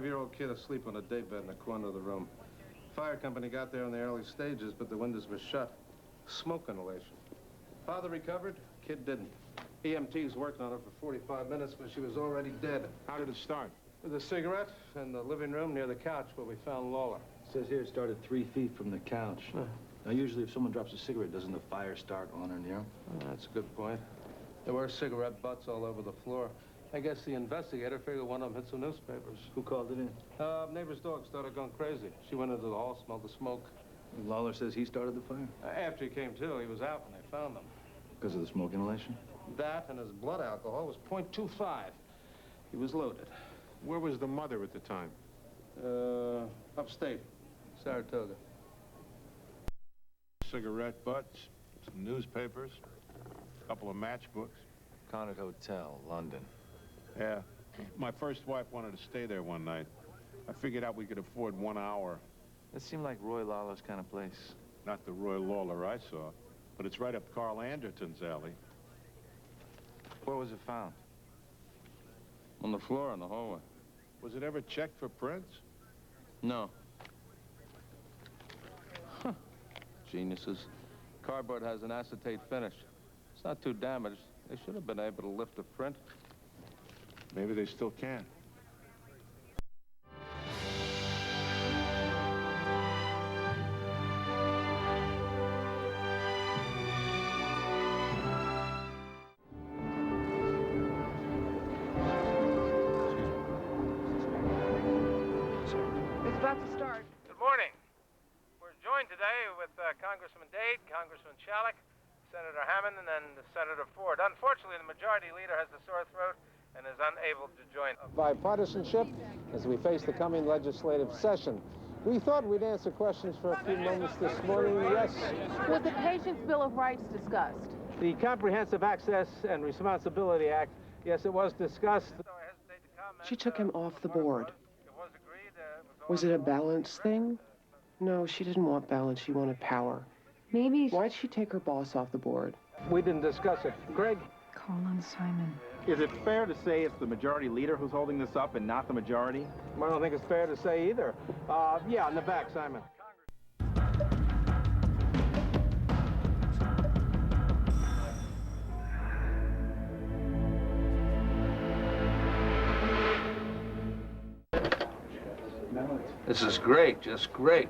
5-year-old kid asleep on a daybed in the corner of the room. Fire company got there in the early stages, but the windows were shut. Smoke inhalation. Father recovered, kid didn't. EMTs worked on her for 45 minutes, but she was already dead. How did it start? With a cigarette in the living room near the couch where we found Lawler. It says here it started 3 feet from the couch. Now, usually if someone drops a cigarette, doesn't the fire start on or near them? That's a good point. There were cigarette butts all over the floor. I guess the investigator figured one of them hit some newspapers. Who called it in? Neighbor's dog started going crazy. She went into the hall, smelled the smoke. Lawler says he started the fire? After he came to, he was out when they found him. Because of the smoke inhalation? That and his blood alcohol was .25. He was loaded. Where was the mother at the time? Upstate, Saratoga. Cigarette butts, some newspapers, a couple of matchbooks. Conant Hotel, London. Yeah. My first wife wanted to stay there one night. I figured out we could afford 1 hour. That seemed like Roy Lawler's kind of place. Not the Roy Lawler I saw, but it's right up Carl Anderton's alley. Where was it found? On the floor in the hallway. Was it ever checked for prints? No. Huh. Geniuses. Cardboard has an acetate finish. It's not too damaged. They should have been able to lift a print. Maybe they still can. It's about to start. Good morning. We're joined today with Congressman Dade, Congressman Shalleck, Senator Hammond, and then Senator Ford. Unfortunately, the majority leader has a sore throat and is unable to join us. Bipartisanship as we face the coming legislative session. We thought we'd answer questions for a few moments this morning. Yes. Was the Patients' Bill of Rights discussed? The Comprehensive Access and Responsibility Act, yes, it was discussed. She took him off the board. It was agreed, Was it a balance thing? No, she didn't want balance. She wanted power. Maybe. Why'd she take her boss off the board? We didn't discuss it. Greg? Call on Simon. Is it fair to say it's the majority leader who's holding this up and not the majority? I don't think it's fair to say either. Yeah, in the back, Simon. This is great, just great.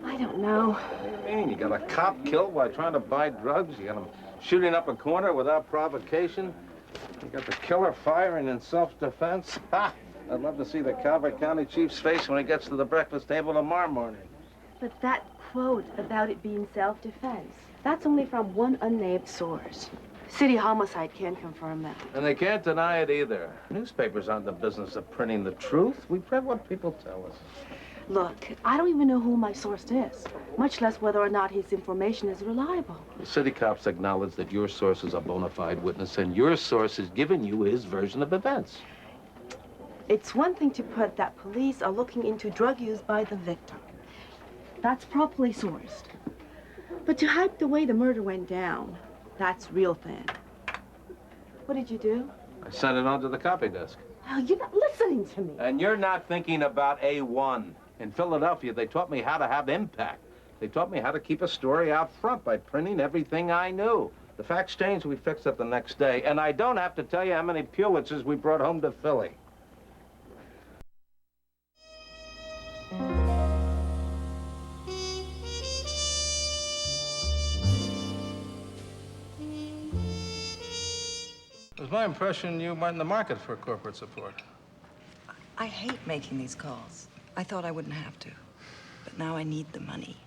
I don't know. What do you mean? You got a cop killed while trying to buy drugs? You got him shooting up a corner without provocation? You got the killer firing in self-defense? Ha! I'd love to see the Calvert County Chief's face when he gets to the breakfast table tomorrow morning. But that quote about it being self-defense, that's only from one unnamed source. City homicide can't confirm that. And they can't deny it either. Newspapers aren't in the business of printing the truth. We print what people tell us. Look, I don't even know who my source is, much less whether or not his information is reliable. The city cops acknowledge that your source is a bona fide witness, and your source has given you his version of events. It's one thing to put that police are looking into drug use by the victim. That's properly sourced. But to hype the way the murder went down, that's real thin. What did you do? I sent it on to the copy desk. Oh, you're not listening to me. And you're not thinking about A1. In Philadelphia, they taught me how to have impact. They taught me how to keep a story out front by printing everything I knew. The facts changed, we fixed it the next day. And I don't have to tell you how many Pulitzers we brought home to Philly. It was my impression you weren't in the market for corporate support. I hate making these calls. I thought I wouldn't have to, but now I need the money.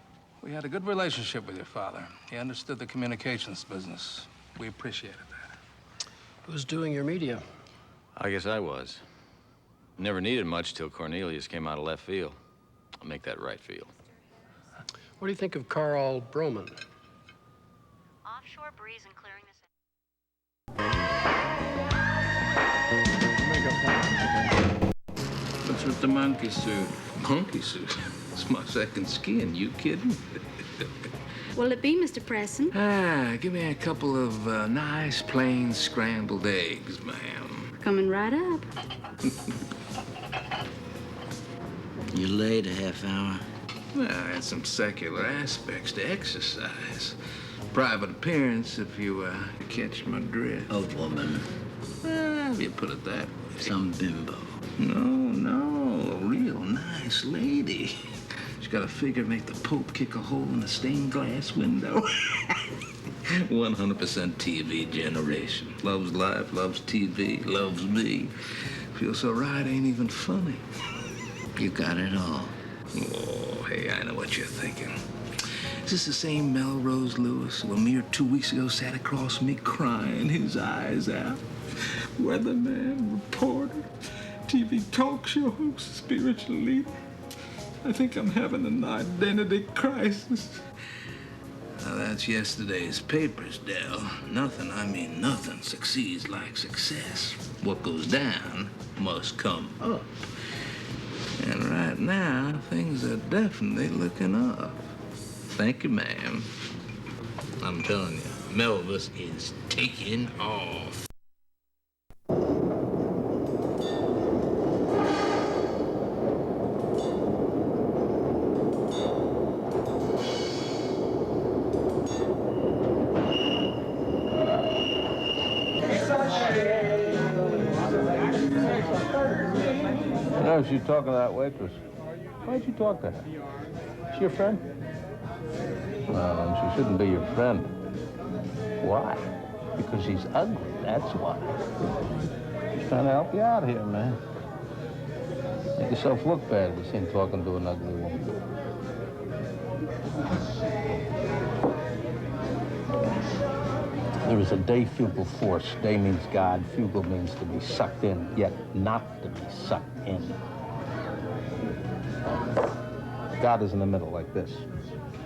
We had a good relationship with your father. He understood the communications business. We appreciated that. Who's doing your media? I guess I was. Never needed much till Cornelius came out of left field. I'll make that right field. What do you think of Carl Broman? Offshore breeze and clearing this. What's with the monkey suit? Monkey suit? It's my second skin. You kidding? Will it be, Mr. Preston? Give me a couple of nice, plain scrambled eggs, ma'am. Coming right up. You late a half hour? Well, I had some secular aspects to exercise. Private appearance, if you catch my drift. A woman. Well, you put it that way. Some bimbo. No, a real nice lady. She's got a figure make the Pope kick a hole in a stained glass window. 100% TV generation. Loves life, loves TV, loves me. Feels so right, ain't even funny. You got it all. Oh, hey, I know what you're thinking. Is this the same Melrose Lewis who a mere 2 weeks ago sat across me crying his eyes out? Weatherman, reporter, TV talk show host, spiritual leader. I think I'm having an identity crisis. Now, that's yesterday's papers, Dell. Nothing, I mean nothing, succeeds like success. What goes down must come up. And right now, things are definitely looking up. Thank you, ma'am. I'm telling you, Melvis is taking off. You know, she's talking to that waitress. Why'd you talk to her? She your friend? Well, she shouldn't be your friend. Why? Because she's ugly, that's why. She's trying to help you out here, man. Make yourself look bad if you see him talking to an ugly woman. There is a day-fugal force. Day means God, fugal means to be sucked in, yet not to be sucked in. God is in the middle like this.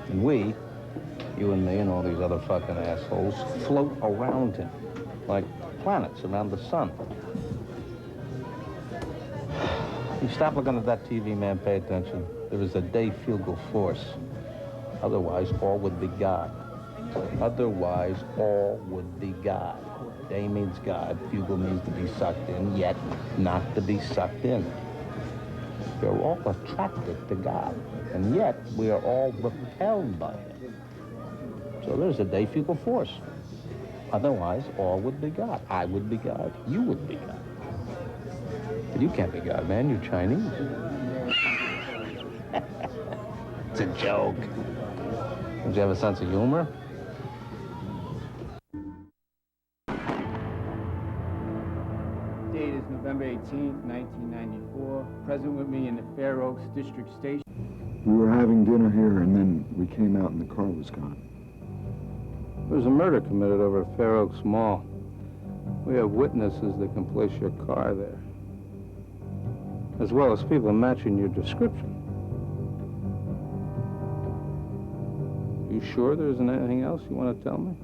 And we, you and me and all these other fucking assholes, float around him like planets around the sun. You stop looking at that TV, man, pay attention. There is a day-fugal force. Otherwise, all would be God. Otherwise, all would be God. Day means God, fugal means to be sucked in, yet not to be sucked in. You're all attracted to God, and yet we are all repelled by Him. So there's a day-fugal force. Otherwise, all would be God. I would be God. You would be God. But you can't be God, man. You're Chinese. It's a joke. Don't you have a sense of humor? Date is November 18th, 1994. Present with me in the Fair Oaks District Station. We were having dinner here, and then we came out and the car was gone. There was a murder committed over at Fair Oaks Mall. We have witnesses that can place your car there, as well as people matching your description. You sure there isn't anything else you want to tell me?